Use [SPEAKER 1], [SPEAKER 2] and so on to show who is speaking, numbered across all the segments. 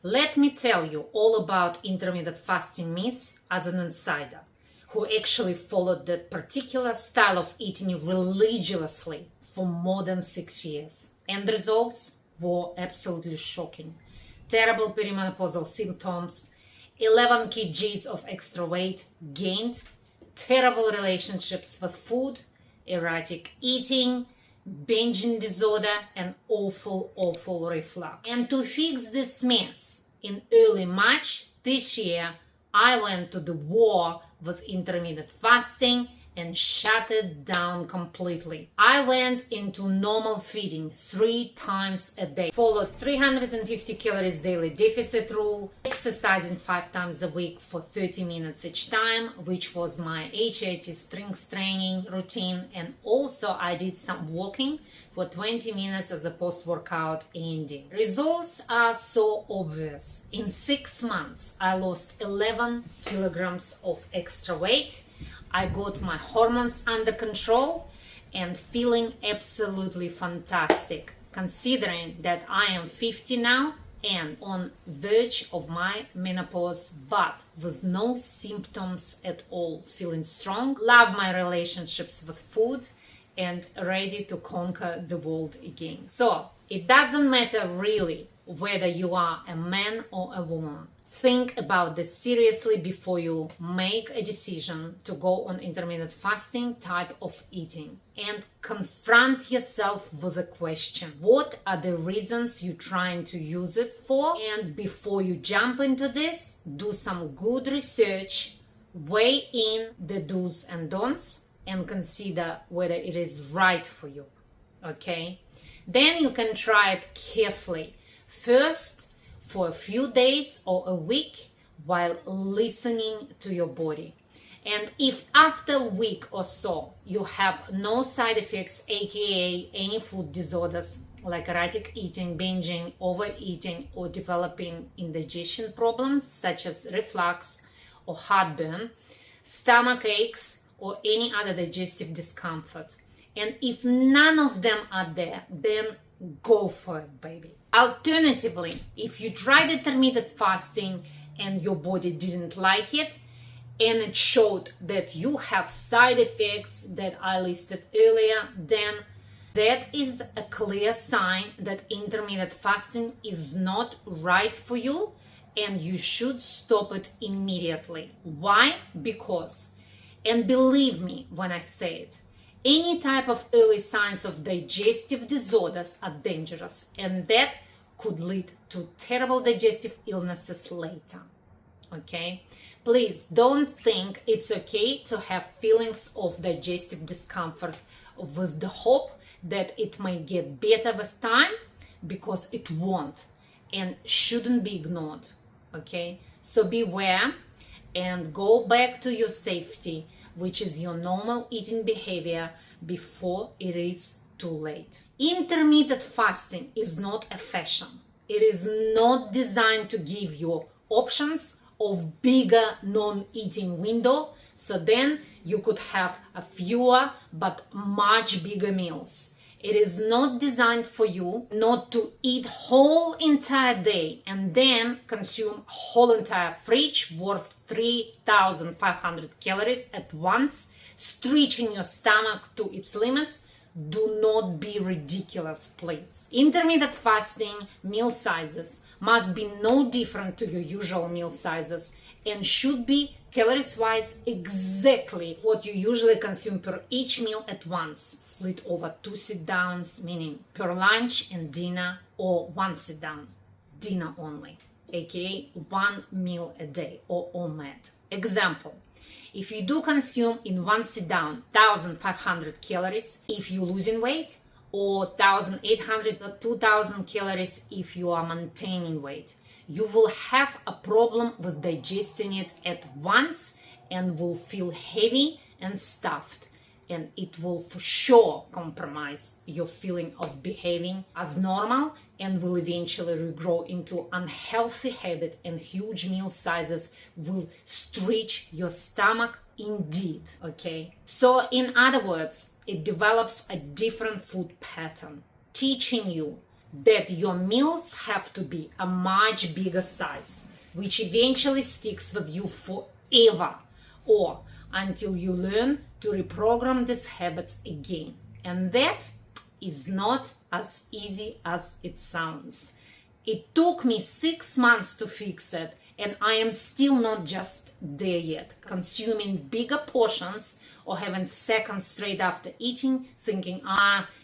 [SPEAKER 1] Let me tell you all about intermittent fasting myths as an insider who actually followed that particular style of eating religiously for more than 6 years. And the results were absolutely shocking. Terrible perimenopausal symptoms, 11 kgs of extra weight gained, terrible relationships with food, erratic eating, binging disorder, and awful reflux. And to fix this mess, in early March this year, I went to the war with intermittent fasting and shut it down completely. I went into normal feeding 3 times a day, followed 350 calories daily deficit rule, exercising 5 times a week for 30 minutes each time, which was my HIIT strength training routine, and also I did some walking for 20 minutes as a post-workout ending. Results are so obvious. In 6 months, I lost 11 kilograms of extra weight. I got my hormones under control and feeling absolutely fantastic, considering that I am 50 now and on verge of my menopause, but with no symptoms at all. Feeling strong, love my relationships with food, and ready to conquer the world again. So it doesn't matter really whether you are a man or a woman. Think about this seriously before you make a decision to go on intermittent fasting type of eating, and confront yourself with the question: what are the reasons you're trying to use it for? And before you jump into this, do some good research, weigh in the do's and don'ts, and consider whether it is right for you. Okay? Then you can try it carefully. First, for a few days or a week, while listening to your body. And if after a week or so you have no side effects, aka any food disorders like erratic eating, binging, overeating, or developing indigestion problems such as reflux or heartburn, stomach aches, or any other digestive discomfort, and if none of them are there, then go for it, baby. Alternatively, if you tried intermittent fasting and your body didn't like it, and it showed that you have side effects that I listed earlier, then that is a clear sign that intermittent fasting is not right for you and you should stop it immediately. Why? Because, and believe me when I say it, any type of early signs of digestive disorders are dangerous, and that could lead to terrible digestive illnesses later. Okay? Please don't think it's okay to have feelings of digestive discomfort with the hope that it may get better with time, because it won't and shouldn't be ignored. Okay? So beware and go back to your safety, which is your normal eating behavior, before it is too late. Intermittent fasting is not a fashion. It is not designed to give you options of bigger non-eating window, so then you could have a fewer but much bigger meals. It is not designed for you not to eat whole entire day and then consume whole entire fridge worth 3,500 calories at once, stretching your stomach to its limits. Do not be ridiculous, please. Intermittent fasting meal sizes must be no different to your usual meal sizes and should be calories-wise exactly what you usually consume per each meal at once, split over 2 sit-downs, meaning per lunch and dinner, or 1 sit-down, dinner only, aka 1 meal a day, or OMAD. Example: if you do consume in 1 sit-down 1,500 calories if you're losing weight, or 1,800 or 2,000 calories if you are maintaining weight, you will have a problem with digesting it at once and will feel heavy and stuffed, and it will for sure compromise your feeling of behaving as normal and will eventually regrow into unhealthy habit, and huge meal sizes will stretch your stomach indeed. Okay, so in other words, it develops a different food pattern, teaching you that your meals have to be a much bigger size, which eventually sticks with you forever, or until you learn to reprogram these habits again. And that is not as easy as it sounds. It took me 6 months to fix it, and I am still not just there yet. Consuming bigger portions or having seconds straight after eating, thinking,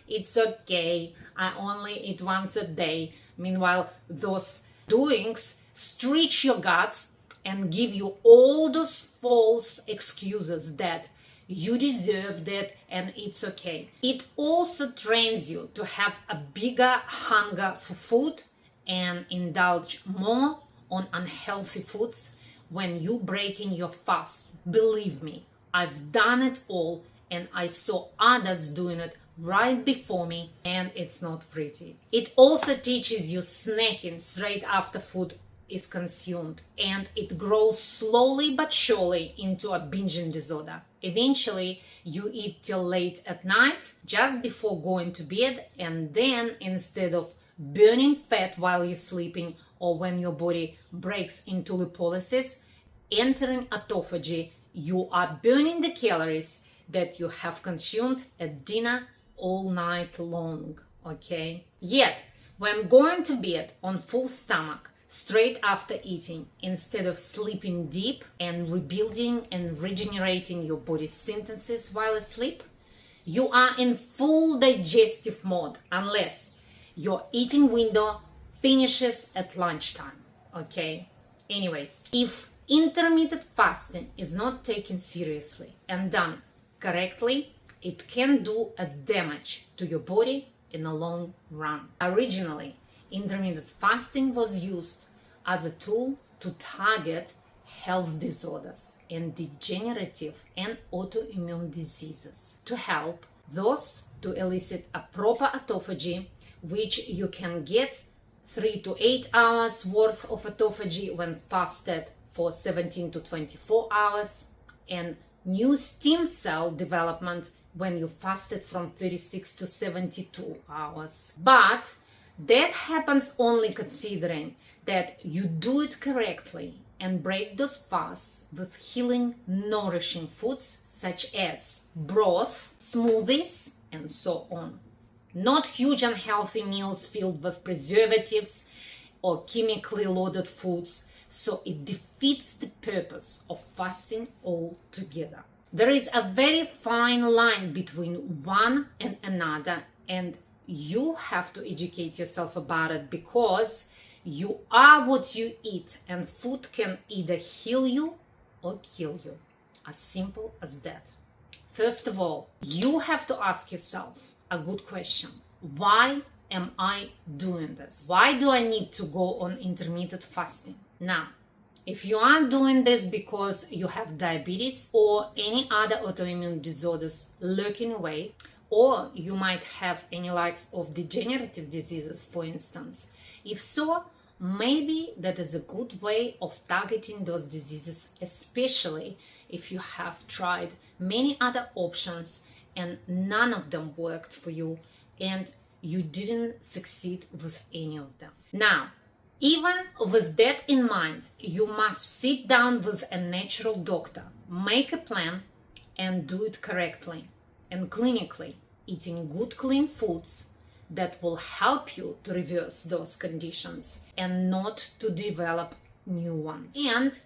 [SPEAKER 1] it's okay, I only eat once a day. Meanwhile, those doings stretch your gut and give you all those false excuses that you deserve that and it's okay. It also trains you to have a bigger hunger for food and indulge more on unhealthy foods when you break in your fast. Believe me, I've done it all and I saw others doing it right before me, and it's not pretty. It also teaches you snacking straight after food is consumed, and it grows slowly but surely into a binging disorder. Eventually, you eat till late at night, just before going to bed, and then instead of burning fat while you're sleeping or when your body breaks into lipolysis, entering autophagy, you are burning the calories that you have consumed at dinner all night long, okay? Yet, when going to bed on full stomach, straight after eating, instead of sleeping deep and rebuilding and regenerating your body's synthesis while asleep, you are in full digestive mode unless your eating window finishes at lunchtime, okay? Anyways, if intermittent fasting is not taken seriously and done correctly, it can do a damage to your body in the long run. Originally, intermittent fasting was used as a tool to target health disorders and degenerative and autoimmune diseases, to help those to elicit a proper autophagy, which you can get 3 to 8 hours worth of autophagy when fasted for 17 to 24 hours, and new stem cell development when you fasted from 36 to 72 hours. But that happens only considering that you do it correctly and break those fasts with healing, nourishing foods such as broths, smoothies, and so on. Not huge unhealthy meals filled with preservatives or chemically loaded foods, so it defeats the purpose of fasting altogether. There is a very fine line between one and another, and you have to educate yourself about it, because you are what you eat, and food can either heal you or kill you. As simple as that. First of all, you have to ask yourself a good question. Why am I doing this? Why do I need to go on intermittent fasting? Now, if you are doing this because you have diabetes or any other autoimmune disorders lurking away, or you might have any likes of degenerative diseases, for instance, if so, maybe that is a good way of targeting those diseases, especially if you have tried many other options and none of them worked for you and you didn't succeed with any of them. Now, even with that in mind, you must sit down with a natural doctor, make a plan, and do it correctly and clinically, eating good, clean foods that will help you to reverse those conditions and not to develop new ones. And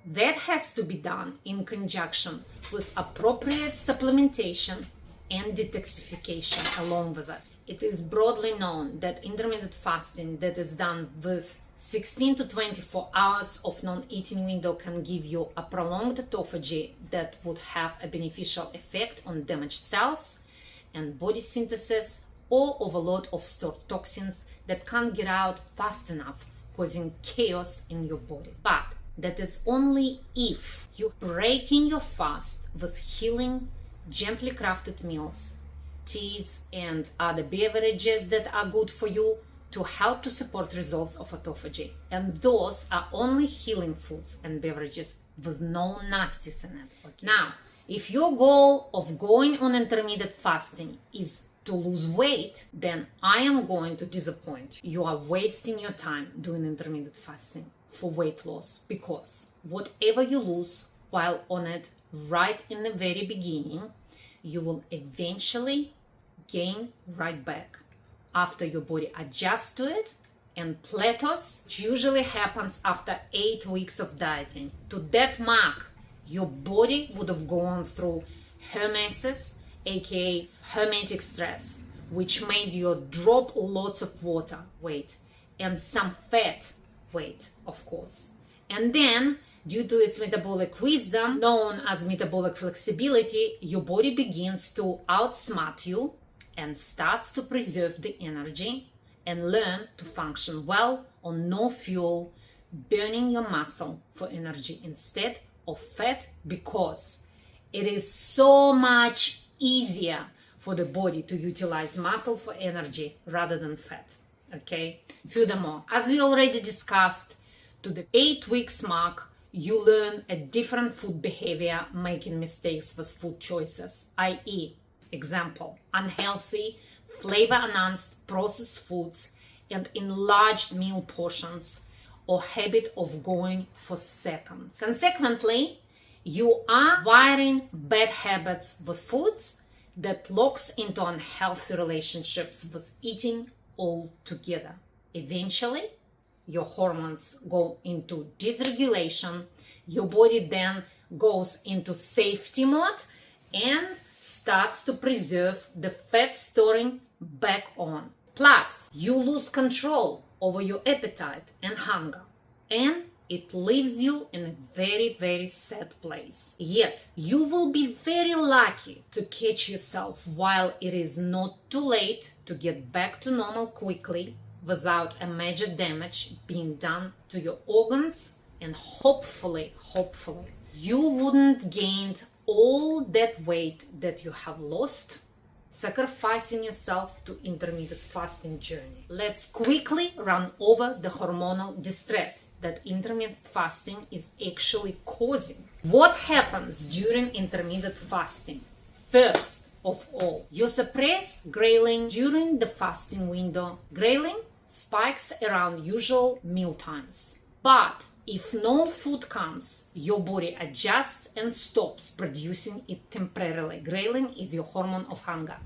[SPEAKER 1] that has to be done in conjunction with appropriate supplementation and detoxification along with it. It is broadly known that intermittent fasting that is done with 16 to 24 hours of non-eating window can give you a prolonged autophagy that would have a beneficial effect on damaged cells and body synthesis, or overload of stored toxins that can't get out fast enough, causing chaos in your body. But that is only if you're breaking your fast with healing, gently crafted meals, teas, and other beverages that are good for you to help to support results of autophagy. And those are only healing foods and beverages with no nasties in it. Okay. Now, if your goal of going on intermittent fasting is to lose weight, then I am going to disappoint you. You are wasting your time doing intermittent fasting for weight loss, because whatever you lose while on it right in the very beginning, you will eventually gain right back after your body adjusts to it and plateaus, which usually happens after 8 weeks of dieting. To that mark, your body would have gone through hormesis, aka hormetic stress, which made you drop lots of water weight and some fat weight, of course. And then, due to its metabolic wisdom, known as metabolic flexibility, your body begins to outsmart you and starts to preserve the energy and learn to function well on no fuel, burning your muscle for energy instead of fat, because it is so much easier for the body to utilize muscle for energy rather than fat. Okay? Furthermore, as we already discussed, to the 8 weeks mark, you learn a different food behavior, making mistakes with food choices, i.e., example, unhealthy, flavor-enhanced processed foods and enlarged meal portions, or habit of going for seconds. Consequently, you are wiring bad habits with foods that locks into unhealthy relationships with eating altogether. Eventually, your hormones go into dysregulation, your body then goes into safety mode and starts to preserve the fat storing back on. Plus, you lose control over your appetite and hunger, and it leaves you in a very, very sad place. Yet, you will be very lucky to catch yourself while it is not too late to get back to normal quickly without a major damage being done to your organs, and hopefully, you wouldn't gain all that weight that you have lost, sacrificing yourself to intermittent fasting journey. Let's quickly run over the hormonal distress that intermittent fasting is actually causing. What happens during intermittent fasting? First of all, you suppress ghrelin during the fasting window. Ghrelin spikes around usual meal times. But if no food comes, your body adjusts and stops producing it temporarily. Ghrelin is your hormone of hunger.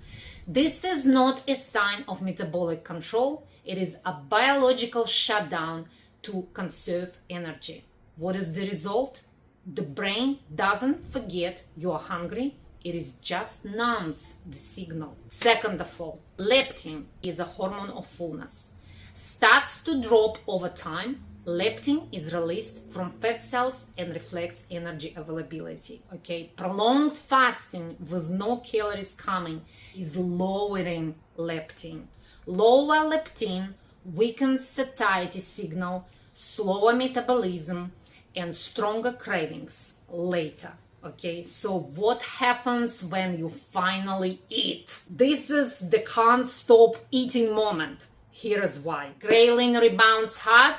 [SPEAKER 1] This is not a sign of metabolic control. It is a biological shutdown to conserve energy. What is the result? The brain doesn't forget you are hungry. It is just numbs the signal. Second of all, leptin is a hormone of fullness. Starts to drop over time. Leptin is released from fat cells and reflects energy availability. Okay, prolonged fasting with no calories coming is lowering leptin. Lower leptin weakens satiety signal, slower metabolism, and stronger cravings later. Okay, so what happens when you finally eat? This is the can't stop eating moment. Here is why. Ghrelin rebounds hard.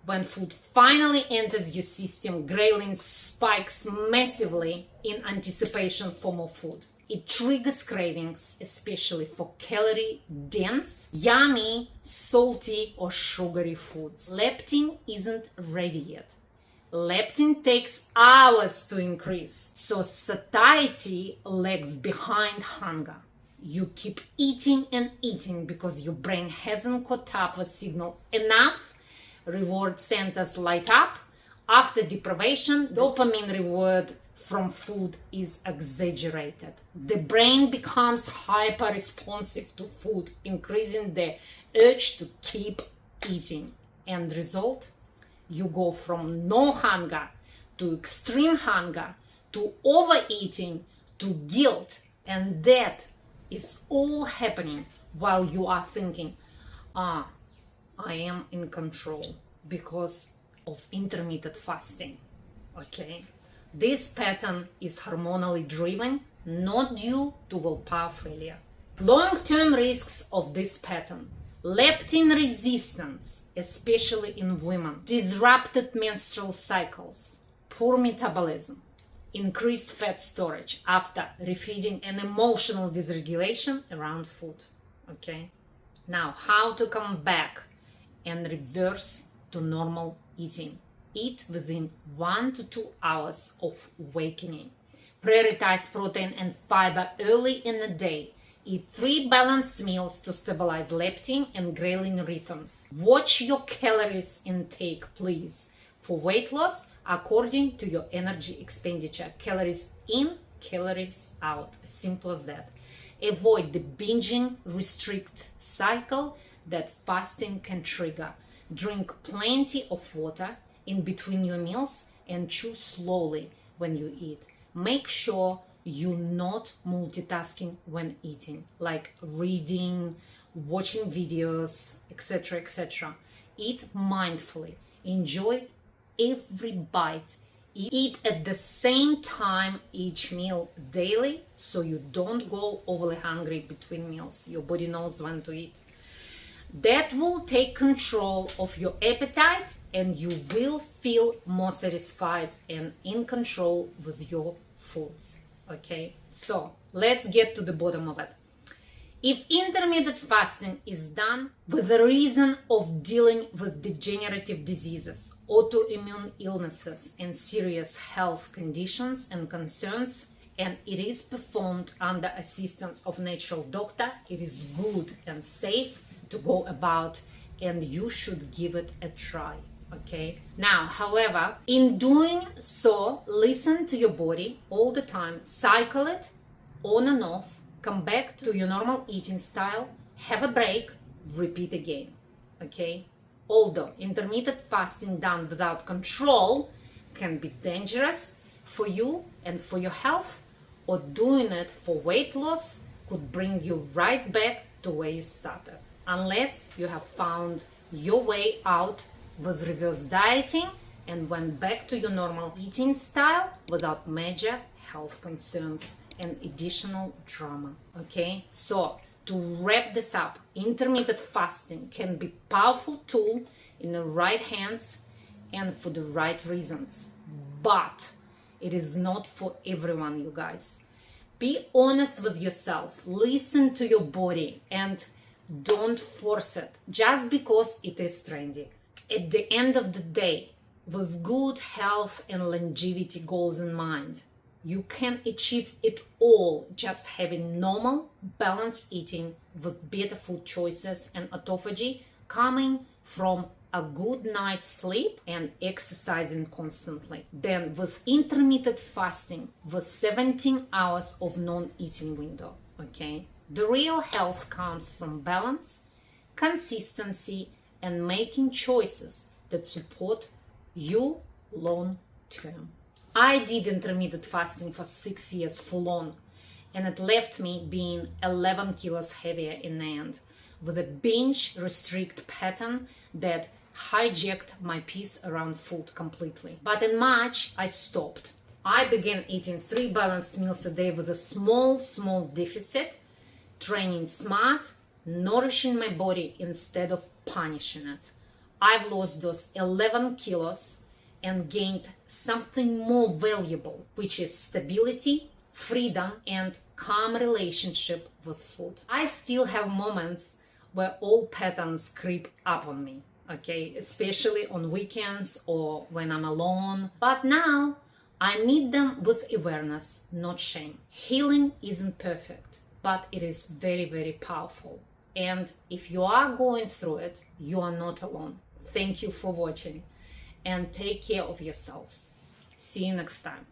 [SPEAKER 1] When food finally enters your system, ghrelin spikes massively in anticipation for more food. It triggers cravings, especially for calorie-dense, yummy, salty, or sugary foods. Leptin isn't ready yet. Leptin takes hours to increase, so satiety lags behind hunger. You keep eating and eating because your brain hasn't caught up with signal enough. Reward centers light up. After deprivation, dopamine reward from food is exaggerated. The brain becomes hyper responsive to food, increasing the urge to keep eating. End result, you go from no hunger to extreme hunger to overeating to guilt, and that is all happening while you are thinking, I am in control because of intermittent fasting. Okay, this pattern is hormonally driven, not due to willpower failure. Long-term risks of this pattern: leptin resistance, especially in women, disrupted menstrual cycles, poor metabolism, increased fat storage after refeeding and emotional dysregulation around food. Okay, now how to come back and reverse to normal eating. Eat within 1 to 2 hours of awakening. Prioritize protein and fiber early in the day. Eat 3 balanced meals to stabilize leptin and ghrelin rhythms. Watch your calories intake, please. For weight loss, according to your energy expenditure. Calories in, calories out. Simple as that. Avoid the binging restrict cycle that fasting can trigger. Drink plenty of water in between your meals and chew slowly when you eat. Make sure you're not multitasking when eating, like reading, watching videos, etc., etc. Eat mindfully. Enjoy every bite. Eat at the same time each meal daily so you don't go overly hungry between meals. Your body knows when to eat. That will take control of your appetite and you will feel more satisfied and in control with your foods. Okay, so let's get to the bottom of it. If intermittent fasting is done with the reason of dealing with degenerative diseases, autoimmune illnesses, and serious health conditions and concerns, and it is performed under assistance of natural doctor, it is good and safe to go about, and you should give it a try. Okay, now however, in doing so, listen to your body all the time, cycle it on and off, come back to your normal eating style, have a break, repeat again. Okay, although intermittent fasting done without control can be dangerous for you and for your health, or doing it for weight loss could bring you right back to where you started, unless you have found your way out with reverse dieting and went back to your normal eating style without major health concerns and additional drama. Okay, so to wrap this up, intermittent fasting can be a powerful tool in the right hands and for the right reasons, but it is not for everyone, you guys. Be honest with yourself, listen to your body, and don't force it just because it is trendy. At the end of the day, with good health and longevity goals in mind, you can achieve it all just having normal, balanced eating with better food choices and autophagy coming from a good night's sleep and exercising constantly. Then with intermittent fasting with 17 hours of non-eating window, okay? The real health comes from balance, consistency, and making choices that support you long term. I did intermittent fasting for 6 years full on, and it left me being 11 kilos heavier in the end, with a binge restrict pattern that hijacked my peace around food completely. But in March, I stopped. I began eating 3 balanced meals a day with a small deficit, training smart, nourishing my body instead of punishing it. I've lost those 11 kilos and gained something more valuable, which is stability, freedom, and calm relationship with food. I still have moments where old patterns creep up on me, okay, especially on weekends or when I'm alone. But now I meet them with awareness, not shame. Healing isn't perfect, but it is very powerful. And if you are going through it, you are not alone. Thank you for watching and take care of yourselves. See you next time.